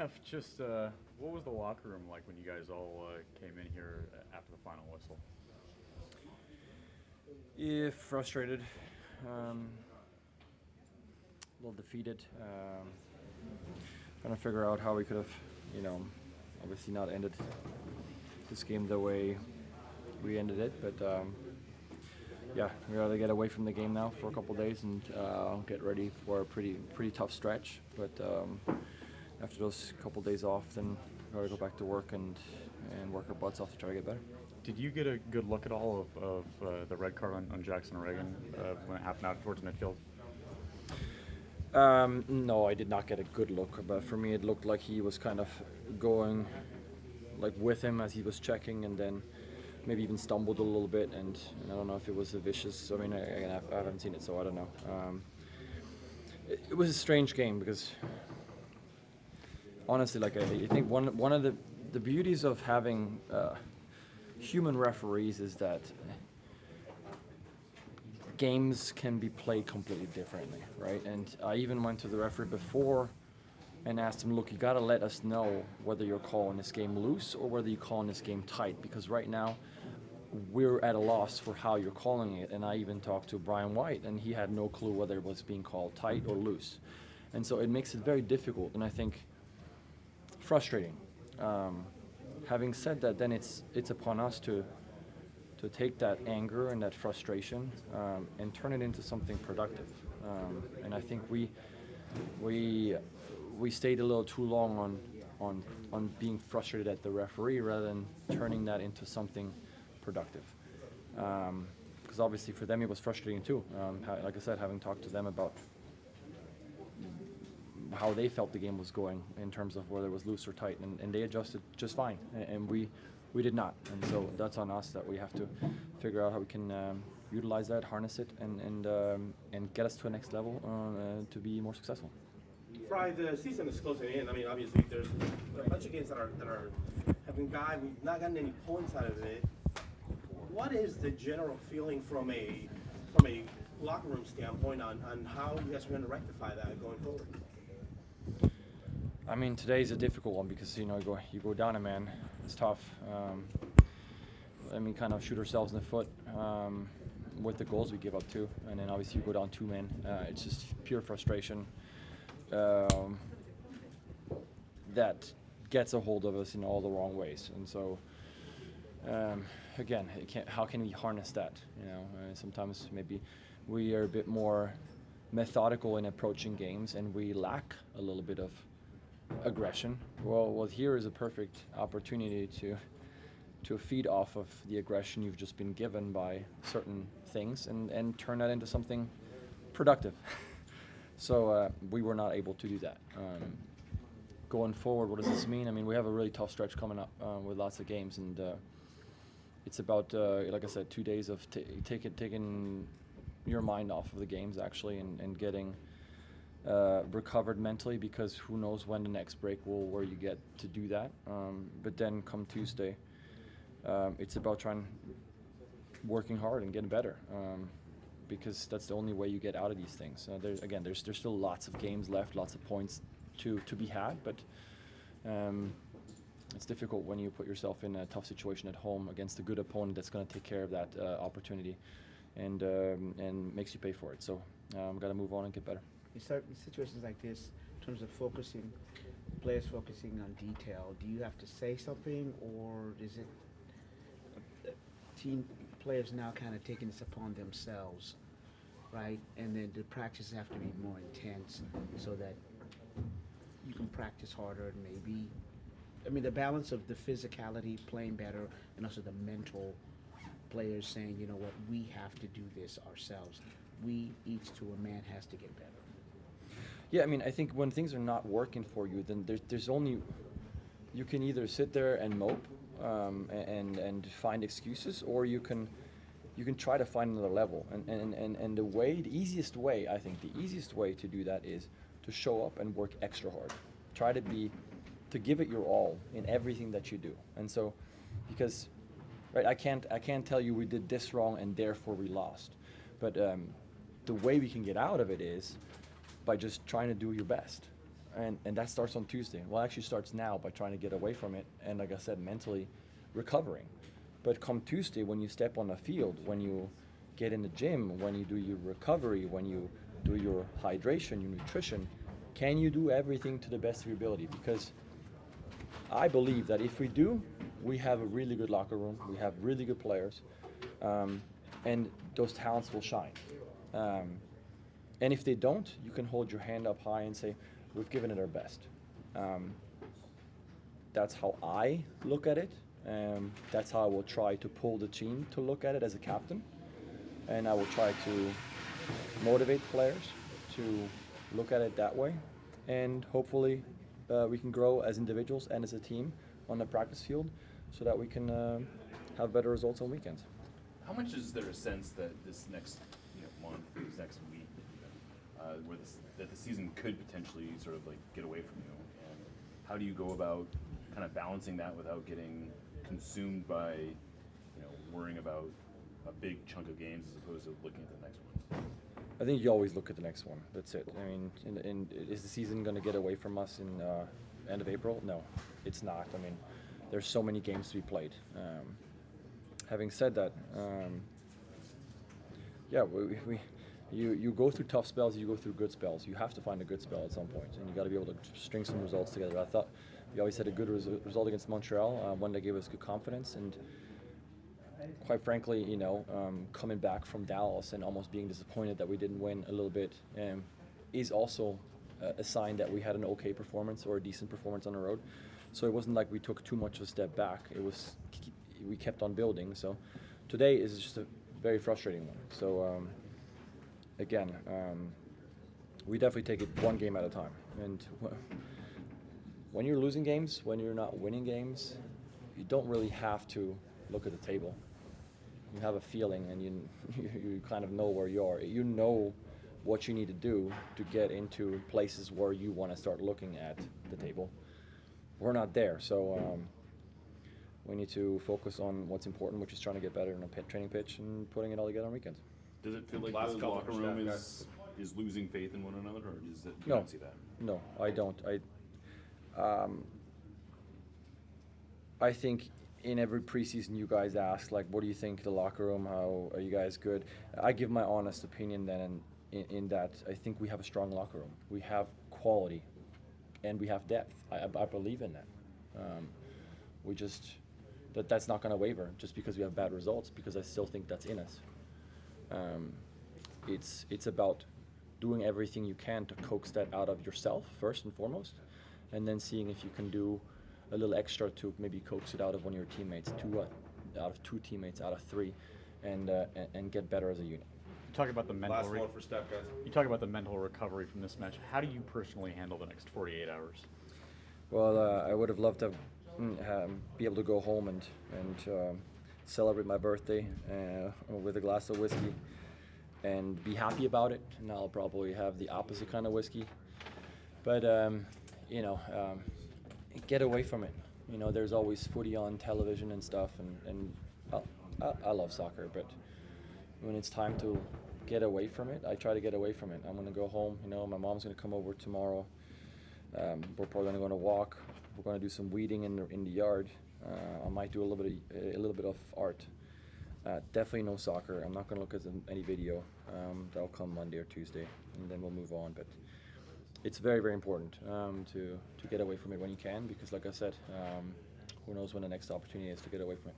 Steph, just what was the locker room like when you guys all came in here after the final whistle? Yeah, frustrated, a little defeated. Trying to figure out how we could have, you know, obviously not ended this game the way we ended it. But yeah, we got to get away from the game now for a couple days and get ready for a pretty tough stretch. But after those couple days off, then we got to go back to work and work our butts off to try to get better. Did you get a good look at all of the red card on Jackson Reagan when it happened out towards midfield? No, I did not get a good look, but for me it looked like he was kind of going like with him as he was checking, and then maybe even stumbled a little bit, and I don't know if it was a vicious. I mean, I haven't seen it, so I don't know. It was a strange game because honestly, like I think one of the beauties of having human referees is that games can be played completely differently, right? And I even went to the referee before and asked him, look, you got to let us know whether you're calling this game loose or whether you're calling this game tight, because right now we're at a loss for how you're calling it. And I even talked to Brian White, and he had no clue whether it was being called tight or loose. And so it makes it very difficult, and I think frustrating. Having said that, then it's upon us to take that anger and that frustration and turn it into something productive. And I think we stayed a little too long on being frustrated at the referee rather than turning that into something productive. Because obviously for them it was frustrating too. Like I said, having talked to them about how they felt the game was going in terms of whether it was loose or tight, and they adjusted just fine, and we did not. And so that's on us, that we have to figure out how we can utilize that, harness it, and get us to a next level to be more successful. Frei, the season is closing in. I mean, obviously there's a bunch of games that have been gone. We've not gotten any points out of it. What is the general feeling from a locker room standpoint on how you guys are going to rectify that going forward? I mean, today's a difficult one because you go down a man. It's tough. Kind of shoot ourselves in the foot with the goals we give up too, and then obviously you go down two men. It's just pure frustration that gets a hold of us in all the wrong ways. And so again, how can we harness that? Sometimes maybe we are a bit more methodical in approaching games, and we lack a little bit of aggression. Well, here is a perfect opportunity to feed off of the aggression you've just been given by certain things and turn that into something productive. So we were not able to do that. Going forward, what does this mean? I mean, we have a really tough stretch coming up with lots of games, and it's about, like I said, 2 days of taking your mind off of the games actually, and getting recovered mentally, because who knows when the next break where you get to do that. But then come Tuesday, it's about working hard and getting better, because that's the only way you get out of these things. There's still lots of games left, lots of points to be had, but it's difficult when you put yourself in a tough situation at home against a good opponent that's going to take care of that opportunity and makes you pay for it. So we've got to move on and get better. In certain situations like this, in terms of players focusing on detail, do you have to say something, or is it team players now kind of taking this upon themselves, right? And then the practices have to be more intense so that you can practice harder, and maybe, the balance of the physicality, playing better, and also the mental players saying, you know what, we have to do this ourselves. We, each to a man, has to get better. Yeah, I think when things are not working for you, then there's only, you can either sit there and mope and find excuses, or you can try to find another level. And the easiest way to do that is to show up and work extra hard. Try to give it your all in everything that you do. And so, because, right, I can't tell you we did this wrong and therefore we lost. But the way we can get out of it is by just trying to do your best. and that starts on Tuesday. Well, it actually starts now by trying to get away from it, and like I said, mentally recovering. But come Tuesday, when you step on the field, when you get in the gym, when you do your recovery, when you do your hydration, your nutrition, can you do everything to the best of your ability? Because I believe that if we do, we have a really good locker room, we have really good players, and those talents will shine. And if they don't, you can hold your hand up high and say, we've given it our best. That's how I look at it. That's how I will try to pull the team to look at it as a captain. And I will try to motivate players to look at it that way. And hopefully we can grow as individuals and as a team on the practice field so that we can have better results on weekends. How much is there a sense that this next month, this next week, that the season could potentially sort of like get away from you? And how do you go about kind of balancing that without getting consumed by worrying about a big chunk of games as opposed to looking at the next one? I think you always look at the next one. That's it. I mean, is the season going to get away from us in end of April? No, it's not. I mean, there's so many games to be played. Having said that, you go through tough spells, you go through good spells. You have to find a good spell at some point, and you got to be able to string some results together. I thought we always had a good result against Montreal, one that gave us good confidence, and quite frankly, coming back from Dallas and almost being disappointed that we didn't win a little bit is also a sign that we had an okay performance or a decent performance on the road. So it wasn't like we took too much of a step back. We kept on building. So today is just a very frustrating one. So again, we definitely take it one game at a time. And when you're losing games, when you're not winning games, you don't really have to look at the table. You have a feeling, and you kind of know where you are. You know what you need to do to get into places where you want to start looking at the table. We're not there, so we need to focus on what's important, which is trying to get better on a training pitch and putting it all together on weekends. Does it feel like Last the couple locker of room staff is losing faith in one another, or is it, you No. don't see that? No, I don't. I think in every preseason you guys ask, like, what do you think of the locker room? How are you guys good? I give my honest opinion then in that I think we have a strong locker room. We have quality and we have depth. I believe in that. That's not going to waver just because we have bad results, because I still think that's in us. It's about doing everything you can to coax that out of yourself first and foremost, and then seeing if you can do a little extra to maybe coax it out of one of your teammates, out of two teammates, out of three, and get better as a unit. You talk about the mental. Last one for Steph, guys. You talk about the mental recovery from this match. How do you personally handle the next 48 hours? Well, I would have loved to be able to go home and celebrate my birthday with a glass of whiskey and be happy about it. And I'll probably have the opposite kind of whiskey. But get away from it. There's always footy on television and stuff, and I love soccer, but when it's time to get away from it, I try to get away from it. I'm gonna go home. My mom's gonna come over tomorrow. We're probably gonna go on a walk. We're gonna do some weeding in the yard. I might do a little bit of art. Definitely no soccer. I'm not gonna look at any video. That'll come Monday or Tuesday, and then we'll move on. But it's very, very important to get away from it when you can, because like I said, who knows when the next opportunity is to get away from it.